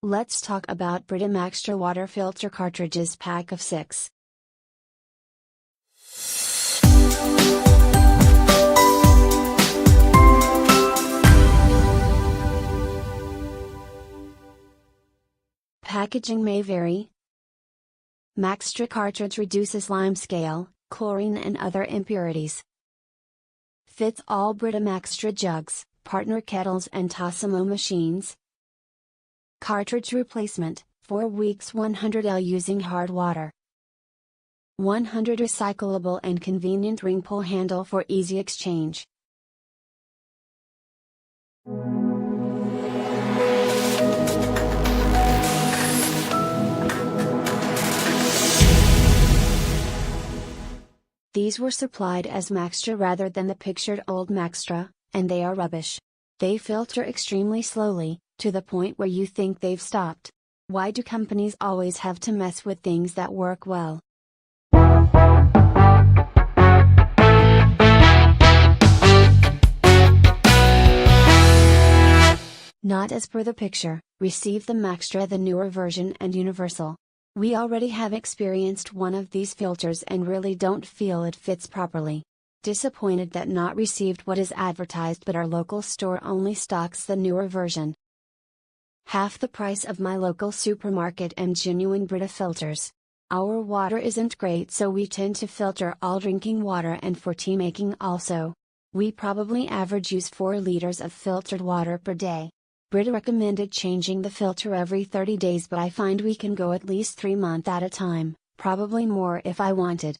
Let's talk about BRITA MAXTRA water filter cartridges pack of 6. Packaging may vary. MAXTRA cartridge reduces limescale, chlorine and other impurities. Fits all BRITA MAXTRA jugs, partner kettles and Tassimo machines. Cartridge replacement, 4 weeks 100L using hard water. 100 recyclable and convenient ring pull handle for easy exchange. These were supplied as MAXTRA rather than the pictured old MAXTRA, and they are rubbish. They filter extremely slowly, to the point where you think they've stopped. Why do companies always have to mess with things that work well? Not as per the picture. Receive the MAXTRA, the newer version and universal. We already have experienced one of these filters and really don't feel it fits properly. Disappointed that not received what is advertised, but our local store only stocks the newer version. Half the price of my local supermarket and genuine BRITA filters. Our water isn't great, so we tend to filter all drinking water and for tea making also. We probably average use 4 liters of filtered water per day. BRITA recommended changing the filter every 30 days, but I find we can go at least 3 months at a time, probably more if I wanted.